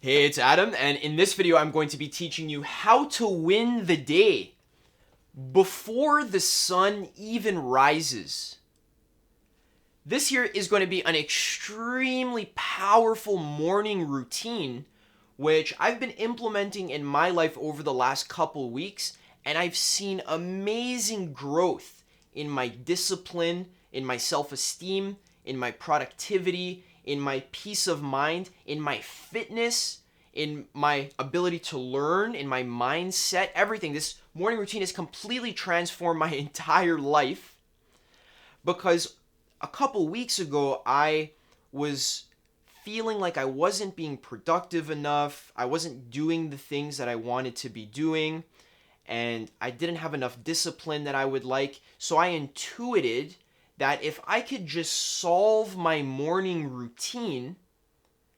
Hey, it's Adam, and in this video I'm going to be teaching you how to win the day before the sun even rises. This here is going to be an extremely powerful morning routine which I've been implementing in my life over the last couple weeks, and I've seen amazing growth in my discipline, in my self-esteem, in my productivity, in my peace of mind, in my fitness, in my ability to learn, in my mindset, everything. This morning routine has completely transformed my entire life because a couple weeks ago I was feeling like I wasn't being productive enough. I wasn't doing the things that I wanted to be doing, and I didn't have enough discipline that I would like. So I intuited that if I could just solve my morning routine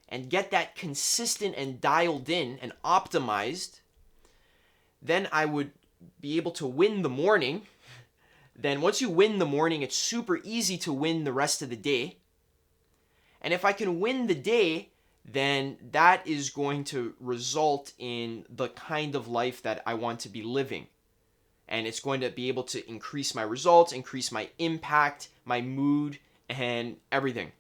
and get that consistent and dialed in and optimized, then I would be able to win the morning. Then once you win the morning, it's super easy to win the rest of the day. And if I can win the day, then that is going to result in the kind of life that I want to be living. And it's going to be able to increase my results, increase my impact, my mood, and everything.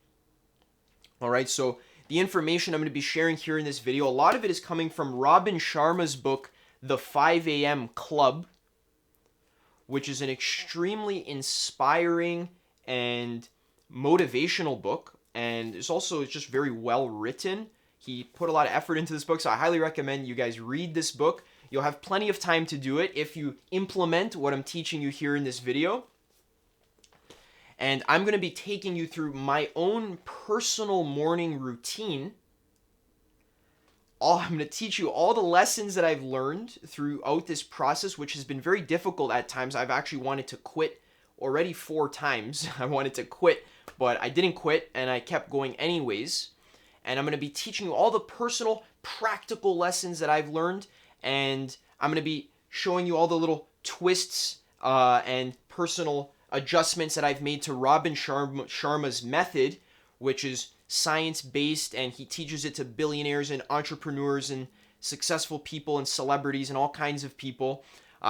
All right, so the information I'm going to be sharing here in this video, a lot of it is coming from Robin Sharma's book, The 5 a.m. Club, which is an extremely inspiring and motivational book. And it's just very well written. He put a lot of effort into this book, so I highly recommend you guys read this book. You'll have plenty of time to do it if you implement what I'm teaching you here in this video. And I'm going to be taking you through my own personal morning routine. I'm going to teach you all the lessons that I've learned throughout this process, which has been very difficult at times. I've actually wanted to quit already 4 times. I wanted to quit, but I didn't quit, and I kept going anyways. And I'm going to be teaching you all the personal, practical lessons that I've learned, and I'm going to be showing you all the little twists and personal adjustments that I've made to Robin Sharma's method, which is science-based, and he teaches it to billionaires and entrepreneurs and successful people and celebrities and all kinds of people.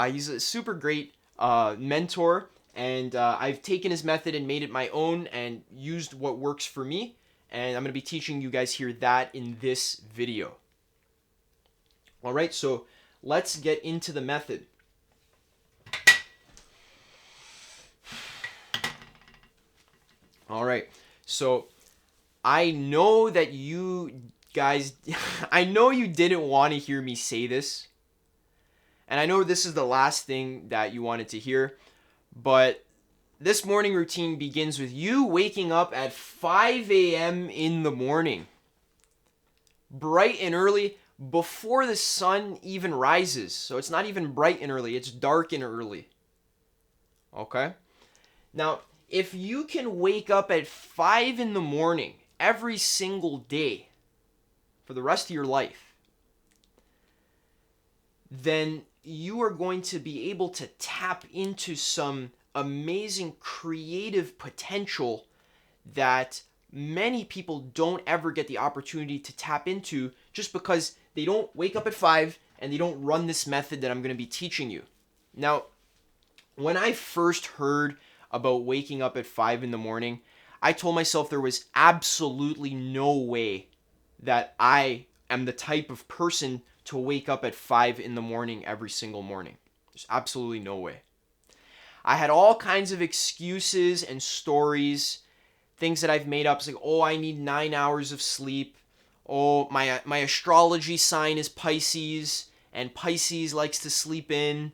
He's a super great mentor, and I've taken his method and made it my own and used what works for me, and I'm going to be teaching you guys here that in this video. All right, so let's get into the method. All right, so I know that you guys, I know you didn't want to hear me say this, and I know this is the last thing that you wanted to hear, but this morning routine begins with you waking up at 5 a.m. in the morning, bright and early, before the sun even rises. So it's not even bright and early, it's dark and early. Okay? Now, if you can wake up at 5 in the morning every single day for the rest of your life, then you are going to be able to tap into some amazing creative potential that many people don't ever get the opportunity to tap into just because they don't wake up at 5 and they don't run this method that I'm going to be teaching you. Now, when I first heard about waking up at 5 in the morning, I told myself there was absolutely no way that I am the type of person to wake up at 5 in the morning every single morning. There's absolutely no way. I had all kinds of excuses and stories, things that I've made up. It's like, oh, I need 9 hours of sleep. Oh, my astrology sign is Pisces, and Pisces likes to sleep in.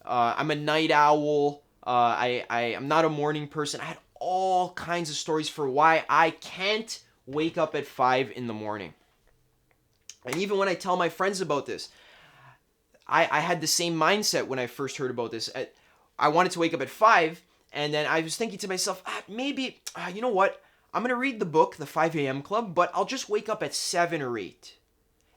I'm a night owl. I'm not a morning person. I had all kinds of stories for why I can't wake up at 5 in the morning. And even when I tell my friends about this, I had the same mindset when I first heard about this. I wanted to wake up at 5, and then I was thinking to myself, maybe, you know what? I'm going to read the book, The 5 a.m. Club, but I'll just wake up at 7 or 8.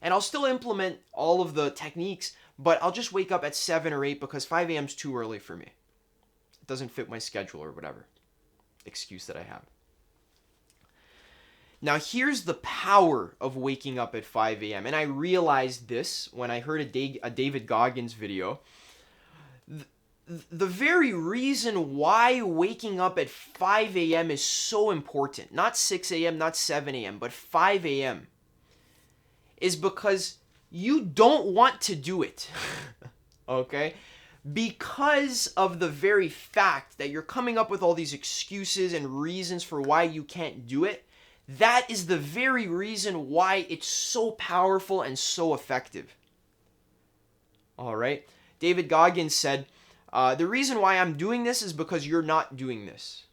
And I'll still implement all of the techniques, but I'll just wake up at 7 or 8 because 5 a.m. is too early for me. It doesn't fit my schedule or whatever excuse that I have. Now, here's the power of waking up at 5 a.m. And I realized this when I heard a David Goggins video. The very reason why waking up at 5 a.m. is so important, not 6 a.m., not 7 a.m., but 5 a.m., is because you don't want to do it, okay? Because of the very fact that you're coming up with all these excuses and reasons for why you can't do it, that is the very reason why it's so powerful and so effective. All right? David Goggins said, the reason why I'm doing this is because you're not doing this.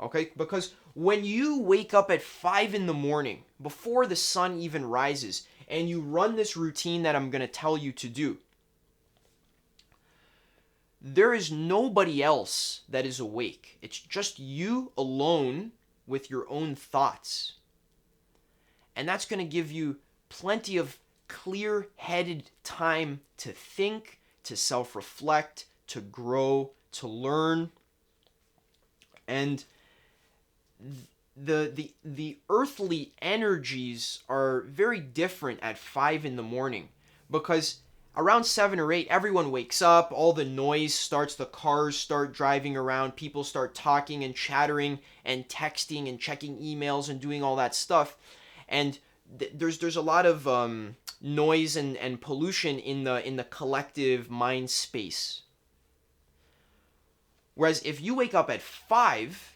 Okay? Because when you wake up at 5 in the morning, before the sun even rises, and you run this routine that I'm going to tell you to do, there is nobody else that is awake. It's just you alone with your own thoughts. And that's going to give you plenty of clear-headed time to think, to self-reflect, to grow, to learn. And the earthly energies are very different at 5 in the morning, because around 7 or 8, everyone wakes up, all the noise starts, the cars start driving around, people start talking and chattering and texting and checking emails and doing all that stuff. And there's a lot of noise and pollution in the collective mind space. Whereas if you wake up at 5,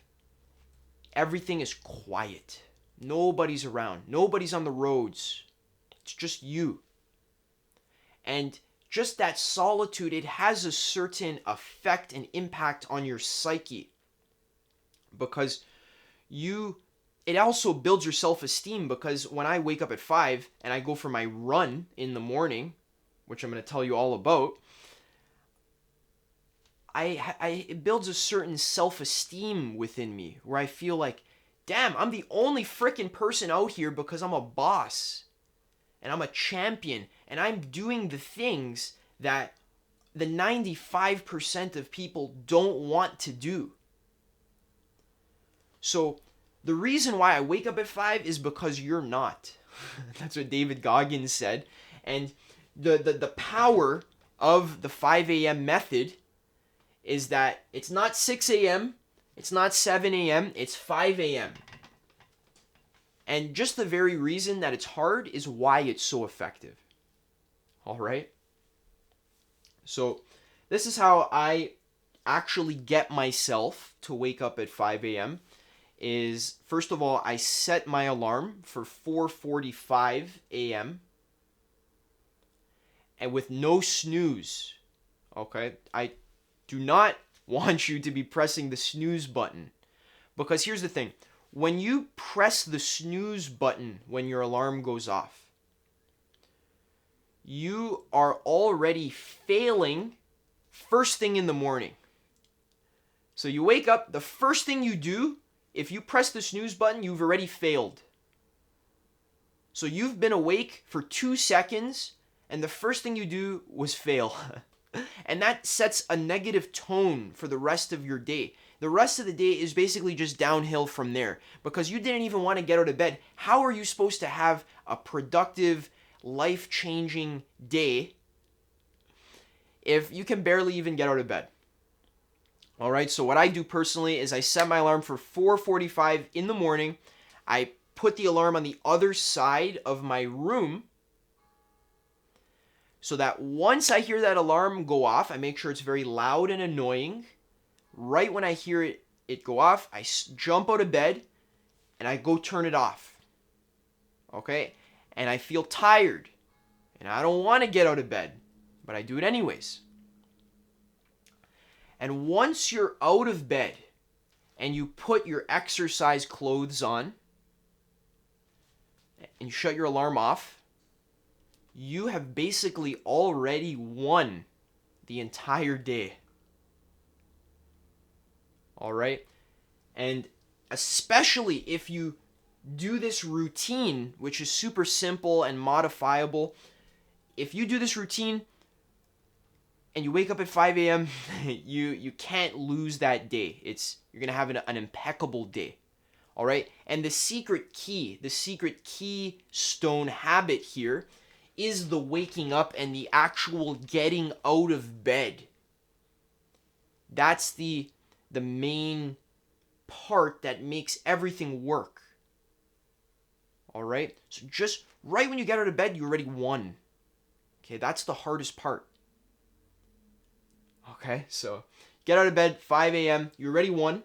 everything is quiet. Nobody's around. Nobody's on the roads. It's just you. And just that solitude, it has a certain effect and impact on your psyche, because it also builds your self-esteem. Because when I wake up at 5 and I go for my run in the morning, which I'm going to tell you all about, it builds a certain self-esteem within me, where I feel like, damn, I'm the only freaking person out here because I'm a boss and I'm a champion and I'm doing the things that the 95% of people don't want to do. So the reason why I wake up at 5 is because you're not. That's what David Goggins said. And the power of the 5 a.m. method is that it's not 6 a.m., it's not 7 a.m., it's 5 a.m. And just the very reason that it's hard is why it's so effective. All right? So this is how I actually get myself to wake up at 5 a.m. is, first of all, I set my alarm for 4:45 a.m. and with no snooze. Okay? I do not want you to be pressing the snooze button, because here's the thing. When you press the snooze button when your alarm goes off, you are already failing first thing in the morning. So you wake up, the first thing you do, if you press the snooze button, you've already failed. So you've been awake for 2 seconds, and the first thing you do was fail. And that sets a negative tone for the rest of your day. The rest of the day is basically just downhill from there, because you didn't even want to get out of bed. How are you supposed to have a productive, life-changing day if you can barely even get out of bed? All right, so what I do personally is I set my alarm for 4:45 in the morning. I put the alarm on the other side of my room, so that once I hear that alarm go off, I make sure it's very loud and annoying. Right when I hear it go off, I jump out of bed and I go turn it off. Okay? And I feel tired and I don't want to get out of bed, but I do it anyways. And once you're out of bed and you put your exercise clothes on and you shut your alarm off, you have basically already won the entire day. All right? And especially if you do this routine, which is super simple and modifiable, if you do this routine and you wake up at 5 a.m., you can't lose that day. You're going to have an impeccable day. All right. And the secret keystone habit here is the waking up and the actual getting out of bed. That's the main part that makes everything work. All right. So just right when you get out of bed, you already won. Okay. That's the hardest part. Okay. So get out of bed, 5 a.m. You already won.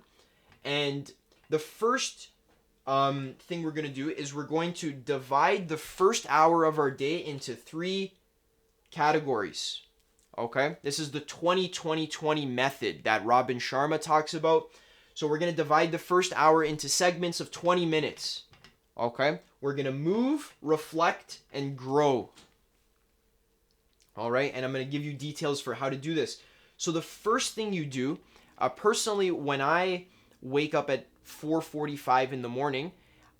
And the first thing we're going to do is we're going to divide the first hour of our day into 3 categories. Okay? This is the 20-20-20 method that Robin Sharma talks about. So we're going to divide the first hour into segments of 20 minutes. Okay? We're going to move, reflect, and grow. All right? And I'm going to give you details for how to do this. So the first thing you do, personally, when I wake up at 4:45 in the morning,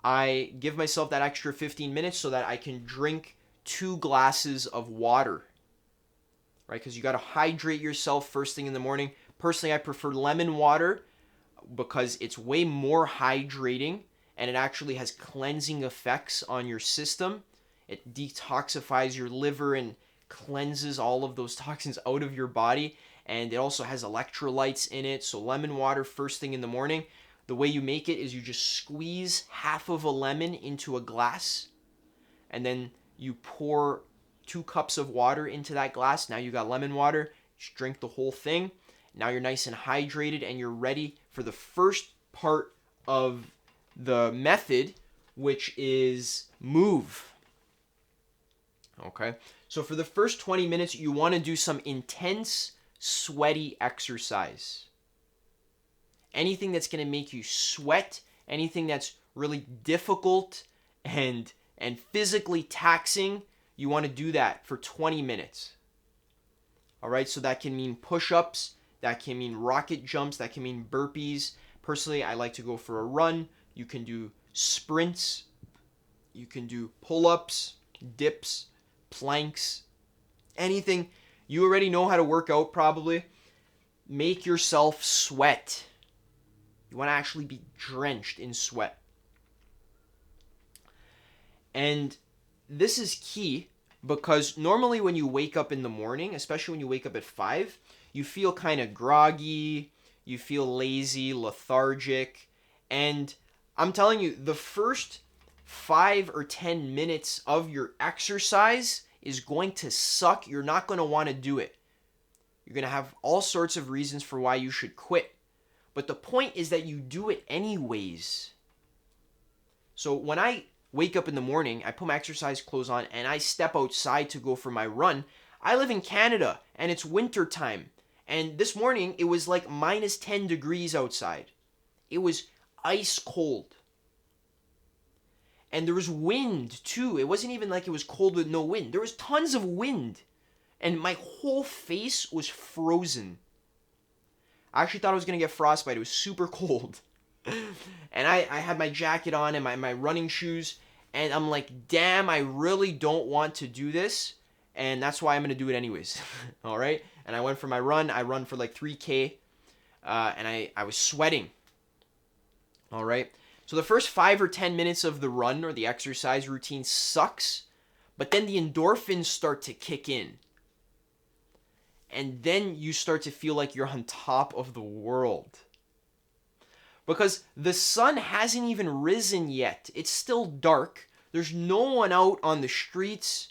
I give myself that extra 15 minutes so that I can drink 2 glasses of water. Right? Because you got to hydrate yourself first thing in the morning. Personally, I prefer lemon water because it's way more hydrating and it actually has cleansing effects on your system. It detoxifies your liver and cleanses all of those toxins out of your body. And it also has electrolytes in it. So lemon water first thing in the morning. The way you make it is you just squeeze half of a lemon into a glass. And then you pour 2 cups of water into that glass. Now you got lemon water. Just drink the whole thing. Now you're nice and hydrated and you're ready for the first part of the method, which is move. Okay. So for the first 20 minutes, you want to do some intense sweaty exercise. Anything that's going to make you sweat, anything that's really difficult and physically taxing, you want to do that for 20 minutes. All right, so that can mean push-ups, that can mean rocket jumps, that can mean burpees. Personally, I like to go for a run. You can do sprints, you can do pull-ups, dips, planks, anything. You already know how to work out probably. Make yourself sweat. You want to actually be drenched in sweat. And this is key because normally when you wake up in the morning, especially when you wake up at 5, you feel kind of groggy, you feel lazy, lethargic, and I'm telling you, the first 5 or 10 minutes of your exercise is going to suck. You're not going to want to do it. You're going to have all sorts of reasons for why you should quit. But the point is that you do it anyways. So when I wake up in the morning, I put my exercise clothes on and I step outside to go for my run. I live in Canada and it's winter time. And this morning it was like minus 10 degrees outside. It was ice cold. And there was wind too. It wasn't even like it was cold with no wind. There was tons of wind. And my whole face was frozen. I actually thought I was going to get frostbite. It was super cold. And I had my jacket on and my running shoes. And I'm like, damn, I really don't want to do this. And that's why I'm going to do it anyways. All right? And I went for my run. I run for like 3K. And I was sweating. All right? So the first 5 or 10 minutes of the run or the exercise routine sucks, but then the endorphins start to kick in. And then you start to feel like you're on top of the world. Because the sun hasn't even risen yet. It's still dark. There's no one out on the streets.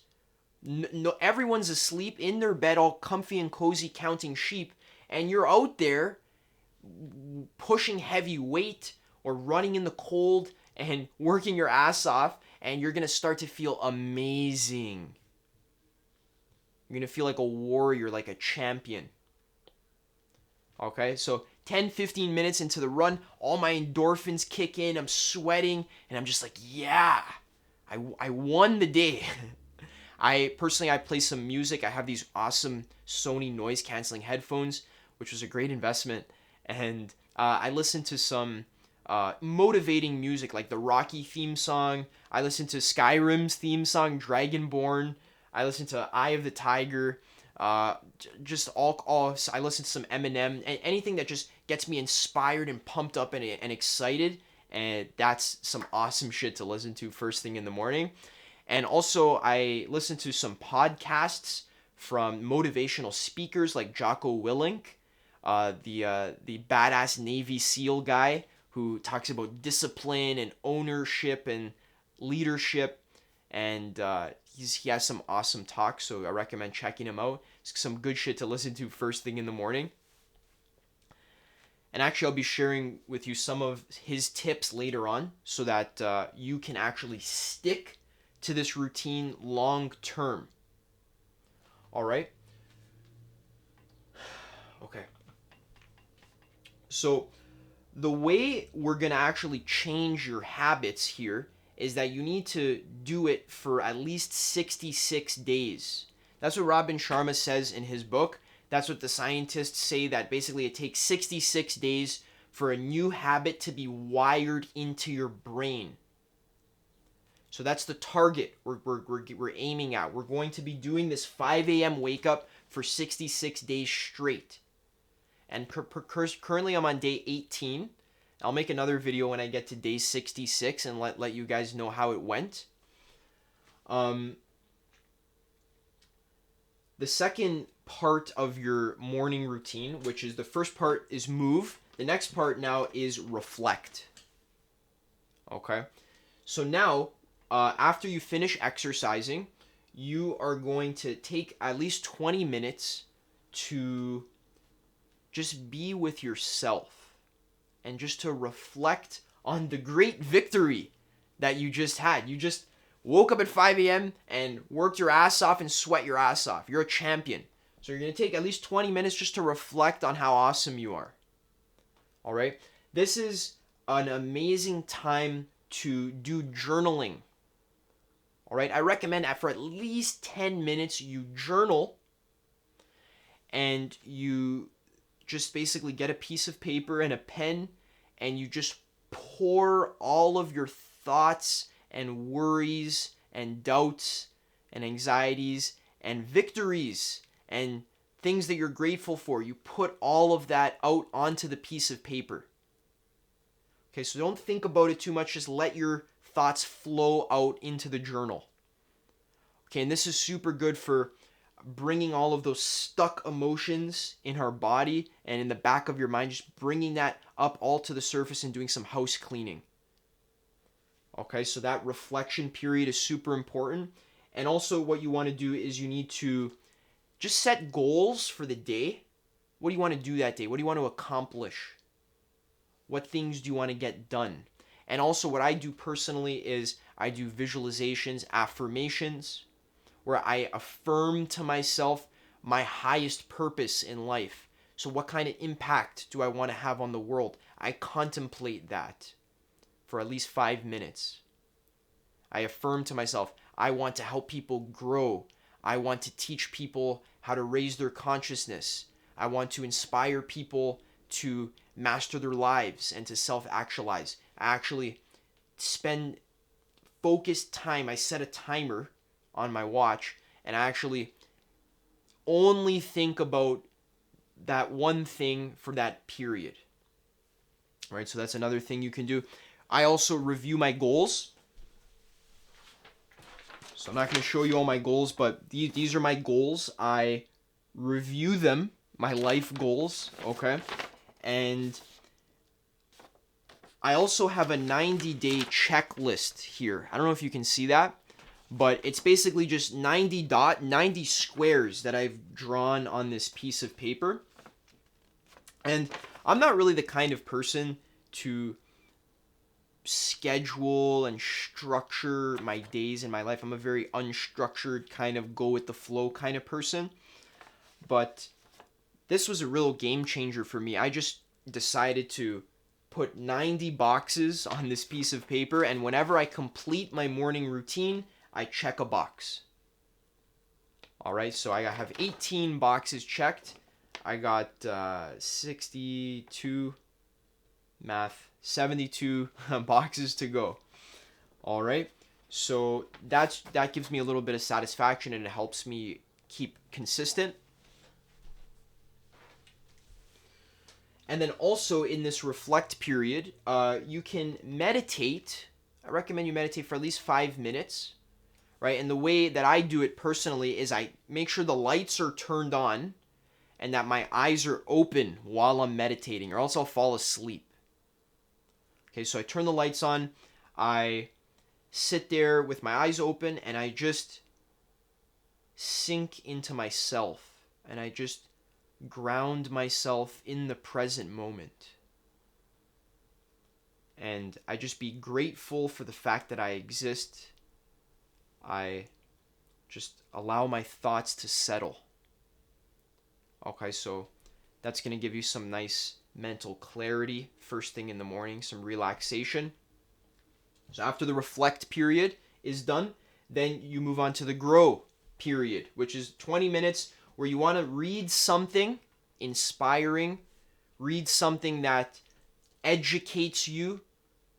No, everyone's asleep in their bed, all comfy and cozy, counting sheep. And you're out there pushing heavy weight, or running in the cold and working your ass off, and you're going to start to feel amazing. You're going to feel like a warrior, like a champion. Okay, so 10, 15 minutes into the run, all my endorphins kick in, I'm sweating, and I'm just like, yeah, I won the day. I play some music. I have these awesome Sony noise canceling headphones, which was a great investment, and I listen to some motivating music like the Rocky theme song. I listen to Skyrim's theme song, Dragonborn. I listen to Eye of the Tiger. Just all. I listen to some Eminem. Anything that just gets me inspired and pumped up and excited. and that's some awesome shit to listen to first thing in the morning. And also, I listen to some podcasts from motivational speakers like Jocko Willink, the badass Navy SEAL guy who talks about discipline and ownership and leadership, and he has some awesome talks, so I recommend checking him out. It's some good shit to listen to first thing in the morning. And actually, I'll be sharing with you some of his tips later on so that you can actually stick to this routine long term. All right? Okay. So, the way we're going to actually change your habits here is that you need to do it for at least 66 days. That's what Robin Sharma says in his book. That's what the scientists say, that basically it takes 66 days for a new habit to be wired into your brain. So that's the target we're aiming at. We're going to be doing this 5 a.m. wake up for 66 days straight. And currently I'm on day 18. I'll make another video when I get to day 66 and let you guys know how it went. The second part of your morning routine, which is the first part is move. The next part now is reflect. Okay? So now, after you finish exercising, you are going to take at least 20 minutes to just be with yourself and just to reflect on the great victory that you just had. You just woke up at 5 a.m. and worked your ass off and sweat your ass off. You're a champion. So you're going to take at least 20 minutes just to reflect on how awesome you are. All right? This is an amazing time to do journaling. All right? I recommend that for at least 10 minutes you journal and you just basically get a piece of paper and a pen and you just pour all of your thoughts and worries and doubts and anxieties and victories and things that you're grateful for. You put all of that out onto the piece of paper. Okay, so don't think about it too much. Just let your thoughts flow out into the journal. Okay, and this is super good for bringing all of those stuck emotions in our body and in the back of your mind, just bringing that up all to the surface and doing some house cleaning. Okay, so that reflection period is super important. And also what you want to do is you need to just set goals for the day. What do you want to do that day? What do you want to accomplish? What things do you want to get done? And also what I do personally is I do visualizations, affirmations, where I affirm to myself my highest purpose in life. So what kind of impact do I want to have on the world? I contemplate that for at least 5 minutes. I affirm to myself, I want to help people grow. I want to teach people how to raise their consciousness. I want to inspire people to master their lives and to self-actualize. I actually spend focused time. I set a timer on my watch and I actually only think about that one thing for that period. All right, so that's another thing you can do. I also review my goals. So I'm not going to show you all my goals, but these are my goals. I review them, my life goals, okay? And I also have a 90-day checklist here. I don't know if you can see that, but it's basically just 90 squares that I've drawn on this piece of paper. And I'm not really the kind of person to schedule and structure my days in my life. I'm a very unstructured, kind of go with the flow kind of person. But this was a real game changer for me. I just decided to put 90 boxes on this piece of paper, and whenever I complete my morning routine, I check a box. All right, so I have 18 boxes checked. I got 62 math 72 boxes to go. All right, so that gives me a little bit of satisfaction and it helps me keep consistent. And then also in this reflect period, you can meditate. I recommend you meditate for at least 5 minutes, right? And the way that I do it personally is I make sure the lights are turned on and that my eyes are open while I'm meditating, or else I'll fall asleep. Okay, so I turn the lights on, I sit there with my eyes open, and I just sink into myself, and I just ground myself in the present moment. And I just be grateful for the fact that I exist. I just allow my thoughts to settle. Okay, so that's going to give you some nice mental clarity first thing in the morning, some relaxation. So after the reflect period is done, then you move on to the grow period, which is 20 minutes where you want to read something inspiring, read something that educates you,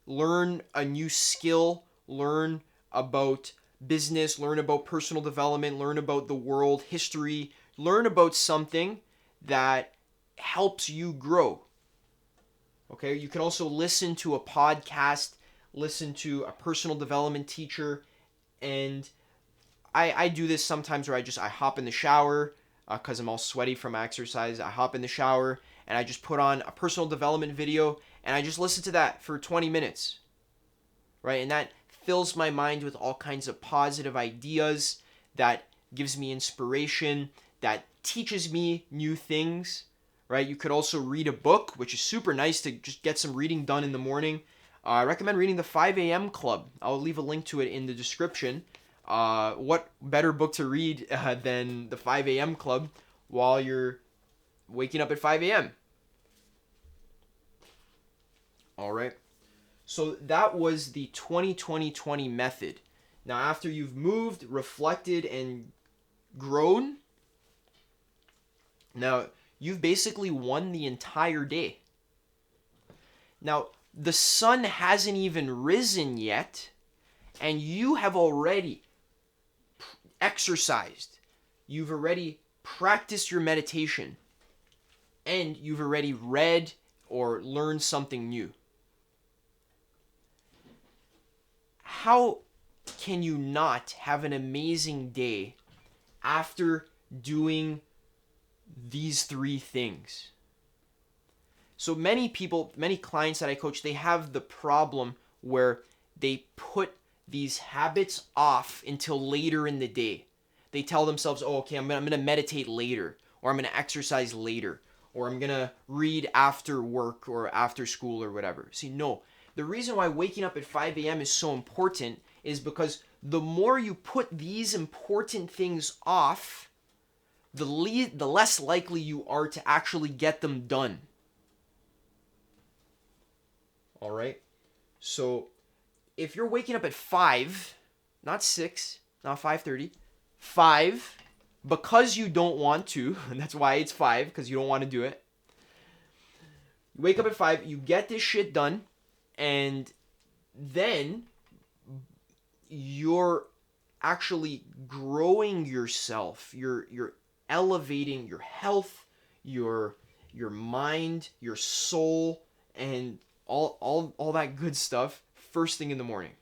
learn a new skill, learn about business, learn about personal development, learn about the world, history, learn about something that helps you grow. Okay, you can also listen to a podcast, listen to a personal development teacher, and I do this sometimes where I hop in the shower because I'm all sweaty from exercise. I hop in the shower and I just put on a personal development video and I just listen to that for 20 minutes, right? And that fills my mind with all kinds of positive ideas, that gives me inspiration, that teaches me new things, right? You could also read a book, which is super nice to just get some reading done in the morning. I recommend reading the 5 a.m. Club. I'll leave a link to it in the description. What better book to read than the 5 a.m. Club while you're waking up at 5 a.m.? All right. So that was the 20-20-20 method. Now, after you've moved, reflected, and grown, now you've basically won the entire day. Now, the sun hasn't even risen yet, and you have already exercised. You've already practiced your meditation, and you've already read or learned something new. How can you not have an amazing day after doing these three things? So many people, many clients that I coach, they have the problem where they put these habits off until later in the day. They tell themselves, oh, okay, I'm gonna meditate later, or I'm gonna exercise later, or I'm gonna read after work or after school or whatever. See, no. The reason why waking up at 5 a.m. is so important is because the more you put these important things off, the less likely you are to actually get them done. All right? So if you're waking up at 5, not 6, not 5:30, 5, because you don't want to, and that's why it's 5, because you don't want to do it. You wake up at 5, you get this shit done, and then you're actually growing yourself. You're elevating your health, your mind, your soul, and all that good stuff first thing in the morning.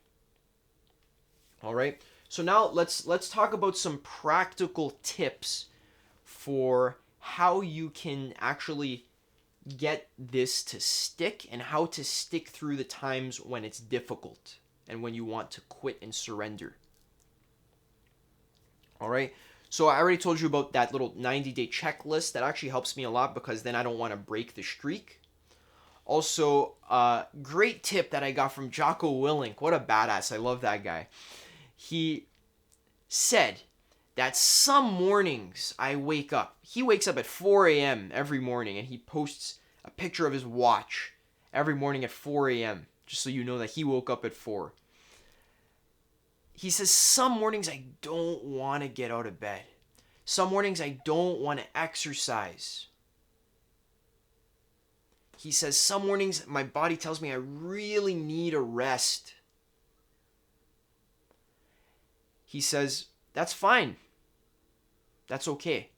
All right? So now let's talk about some practical tips for how you can actually get this to stick and how to stick through the times when it's difficult and when you want to quit and surrender. All right? So I already told you about that little 90-day checklist. That actually helps me a lot because then I don't want to break the streak. Also, great tip that I got from Jocko Willink. What a badass. I love that guy. He said that some mornings I wake up. He wakes up at 4 a.m. every morning and he posts a picture of his watch every morning at 4 a.m. just so you know that he woke up at 4. He says, some mornings I don't want to get out of bed. Some mornings I don't want to exercise. He says, some mornings my body tells me I really need a rest. He says, that's fine. That's okay.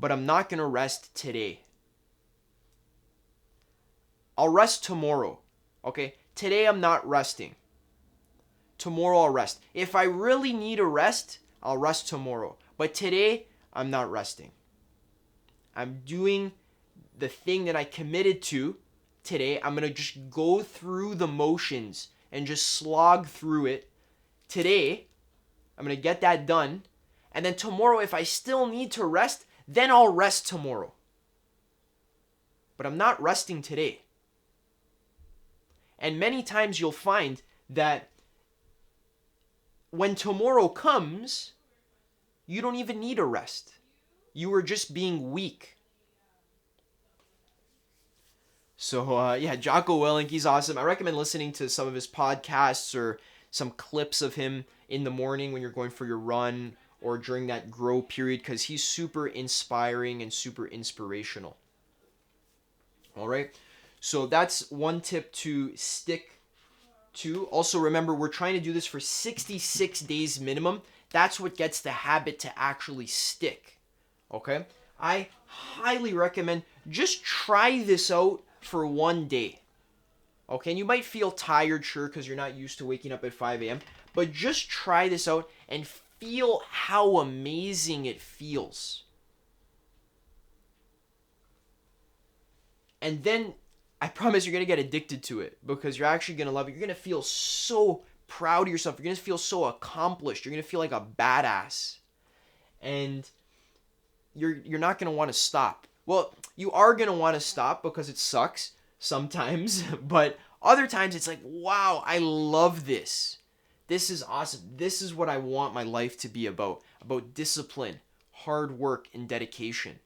but I'm not going to rest today. I'll rest tomorrow. Okay? Today I'm not resting. Tomorrow I'll rest. If I really need a rest, I'll rest tomorrow. But today, I'm not resting. I'm doing the thing that I committed to today. I'm going to just go through the motions and just slog through it. Today, I'm going to get that done. And then tomorrow, if I still need to rest, then I'll rest tomorrow. But I'm not resting today. And many times you'll find that when tomorrow comes, you don't even need a rest. You are just being weak. So, Jocko Willink, he's awesome. I recommend listening to some of his podcasts or some clips of him in the morning when you're going for your run or during that grow period, because he's super inspiring and super inspirational. All right. So that's one tip to stick to. Also, remember, we're trying to do this for 66 days minimum. That's what gets the habit to actually stick. Okay? I highly recommend just try this out for one day. Okay? And you might feel tired, sure, because you're not used to waking up at 5 a.m. But just try this out and feel how amazing it feels. And then I promise you're going to get addicted to it because you're actually going to love it. You're going to feel so proud of yourself. You're going to feel so accomplished. You're going to feel like a badass. And you're not going to want to stop. Well, you are going to want to stop because it sucks sometimes. But other times it's like, wow, I love this. This is awesome. This is what I want my life to be about. About discipline, hard work, and dedication.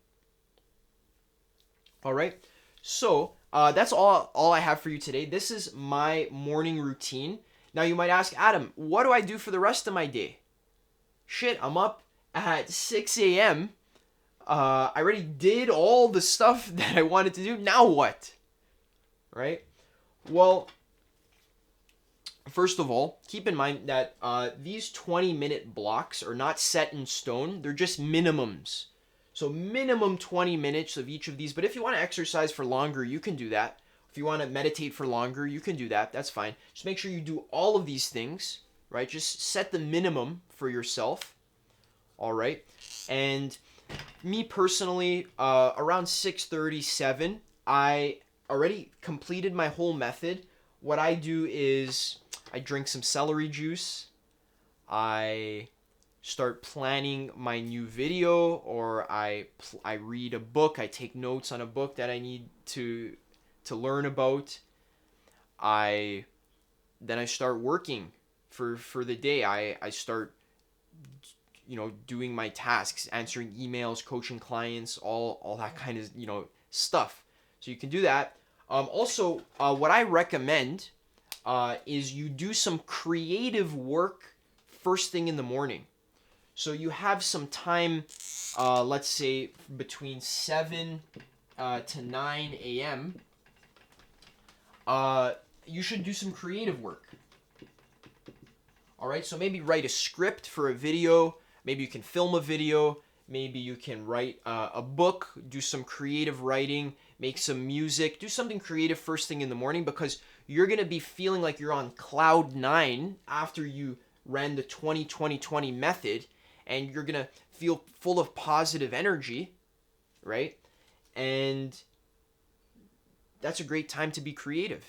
All right? So, that's all I have for you today. This is my morning routine. Now you might ask, Adam, what do I do for the rest of my day? Shit, I'm up at 6 a.m. I already did all the stuff that I wanted to do. Now what? Right? Well, first of all, keep in mind that these 20-minute blocks are not set in stone. They're just minimums. So minimum 20 minutes of each of these. But if you want to exercise for longer, you can do that. If you want to meditate for longer, you can do that. That's fine. Just make sure you do all of these things, right? Just set the minimum for yourself, all right? And me personally, around 6:37, I already completed my whole method. What I do is I drink some celery juice. I start planning my new video, or I read a book. I take notes on a book that I need to learn about. Then I start working for the day. I start doing my tasks, answering emails, coaching clients, all that kind of stuff. So you can do that. Also, what I recommend is you do some creative work first thing in the morning. So you have some time, let's say between 7 to 9 a.m. You should do some creative work. All right, so maybe write a script for a video. Maybe you can film a video. Maybe you can write a book, do some creative writing, make some music, do something creative first thing in the morning, because you're going to be feeling like you're on cloud 9 after you ran the 20-20-20 method, and you're going to feel full of positive energy, right? And that's a great time to be creative.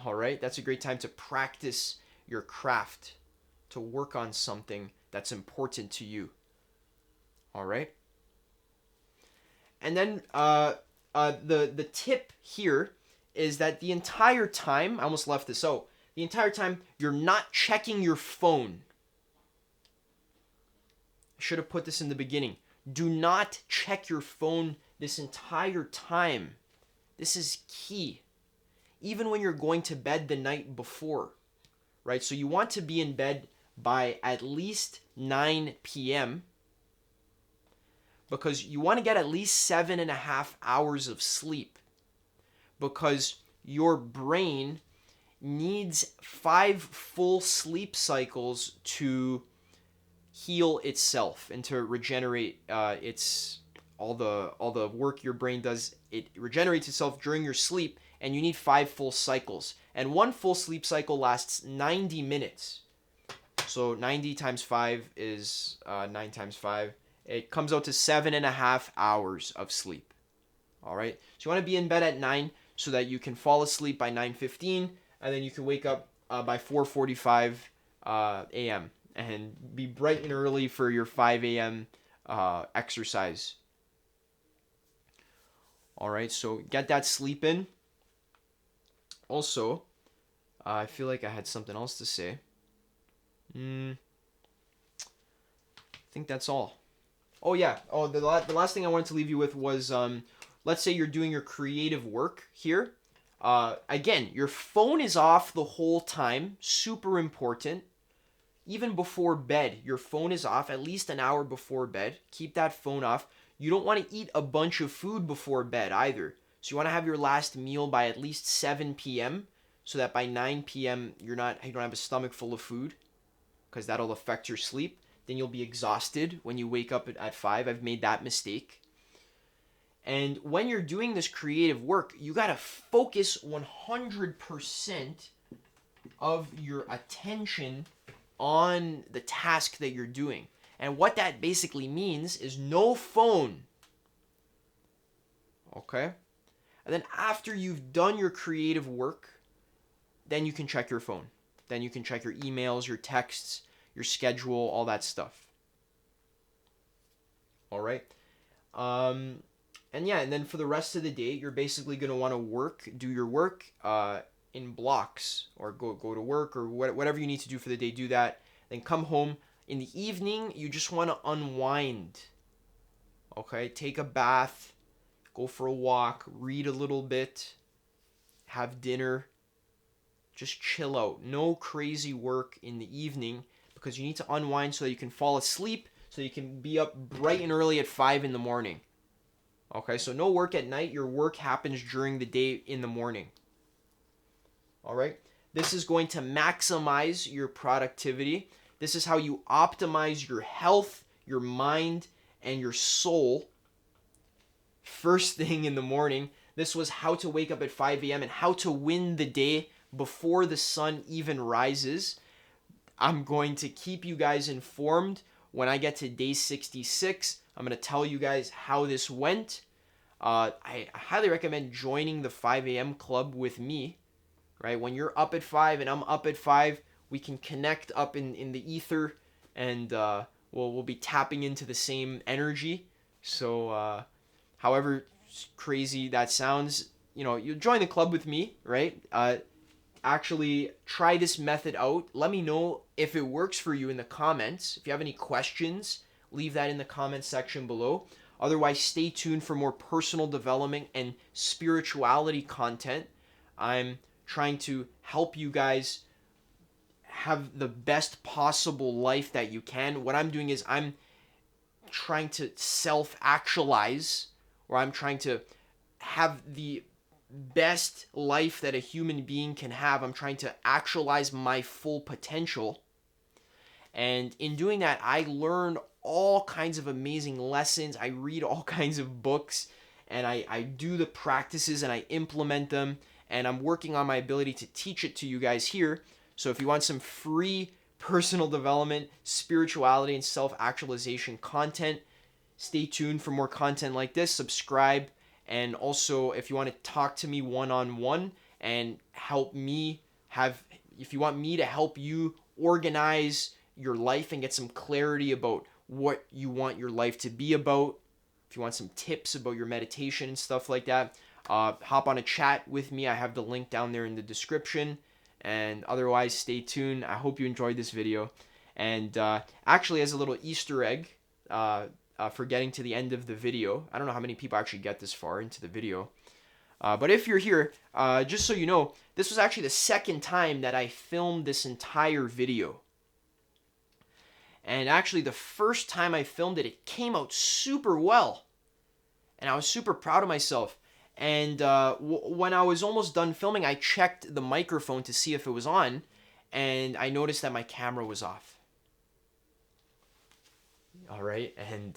All right? That's a great time to practice your craft, to work on something that's important to you. All right? And then the tip here is that the entire time, I almost left this out, the entire time you're not checking your phone. I should have put this in the beginning. Do not check your phone this entire time. This is key. Even when you're going to bed the night before, right? So you want to be in bed by at least 9 p.m. because you want to get at least 7.5 hours of sleep, because your brain needs 5 full sleep cycles to heal itself and to regenerate its all the work your brain does, it regenerates itself during your sleep, and you need 5 full cycles. And one full sleep cycle lasts 90 minutes. So 90 times 5 is 9 times 5. It comes out to 7.5 hours of sleep. All right. So you want to be in bed at 9 so that you can fall asleep by 9:15, and then you can wake up by 4:45 a.m. and be bright and early for your 5 a.m. Exercise. All right. So get that sleep in. Also, I feel like I had something else to say. I think that's all. Oh yeah. Oh, the last thing I wanted to leave you with was, let's say you're doing your creative work here. Again, your phone is off the whole time. Super important. Even before bed, your phone is off at least an hour before bed. Keep that phone off. You don't want to eat a bunch of food before bed either. So you want to have your last meal by at least 7 p.m. so that by 9 p.m. you don't have a stomach full of food, because that'll affect your sleep. Then you'll be exhausted when you wake up at 5. I've made that mistake. And when you're doing this creative work, you got to focus 100% of your attention on the task that you're doing. And what that basically means is no phone. Okay? And then after you've done your creative work, then you can check your phone. Then you can check your emails, your texts, your schedule, all that stuff. All right? And yeah, and then for the rest of the day, you're basically going to want to do your work in blocks, or go to work, or whatever you need to do for the day, do that. Then come home. In the evening, you just want to unwind. Okay? Take a bath, go for a walk, read a little bit, have dinner. Just chill out. No crazy work in the evening, because you need to unwind so that you can fall asleep, so you can be up bright and early at 5 in the morning. Okay, so no work at night. Your work happens during the day in the morning. All right? This is going to maximize your productivity. This is how you optimize your health, your mind, and your soul. First thing in the morning. This was how to wake up at 5 a.m. and how to win the day before the sun even rises. I'm going to keep you guys informed when I get to day 66. I'm going to tell you guys how this went. I highly recommend joining the 5 a.m. club with me. Right? When you're up at 5 and I'm up at 5, we can connect up in the ether, and we'll be tapping into the same energy. So however crazy that sounds, you join the club with me, right? Actually try this method out. Let me know if it works for you in the comments. If you have any questions, leave that in the comment section below. Otherwise, stay tuned for more personal development and spirituality content. I'm trying to help you guys have the best possible life that you can. What I'm doing is I'm trying to self-actualize, or I'm trying to have the best life that a human being can have. I'm trying to actualize my full potential. And in doing that, I learn all kinds of amazing lessons. I read all kinds of books, and I do the practices and I implement them. And I'm working on my ability to teach it to you guys here. So if you want some free personal development, spirituality, and self-actualization content, stay tuned for more content like this. Subscribe. And also, if you want to talk to me one-on-one and help me if you want me to help you organize your life and get some clarity about what you want your life to be about, if you want some tips about your meditation and stuff like that, hop on a chat with me. I have the link down there in the description. And otherwise, stay tuned. I hope you enjoyed this video. And actually, as a little Easter egg, for getting to the end of the video, I don't know how many people actually get this far into the video. But if you're here, just so you know, this was actually the second time that I filmed this entire video. And actually, the first time I filmed it, it came out super well. And I was super proud of myself. And when I was almost done filming, I checked the microphone to see if it was on, and I noticed that my camera was off. All right, and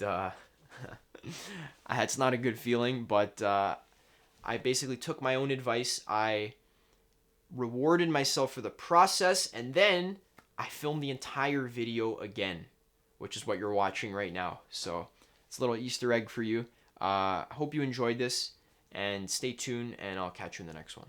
It's not a good feeling, but I basically took my own advice. I rewarded myself for the process, and then I filmed the entire video again, which is what you're watching right now. So it's a little Easter egg for you. Hope you enjoyed this, and stay tuned, and I'll catch you in the next one.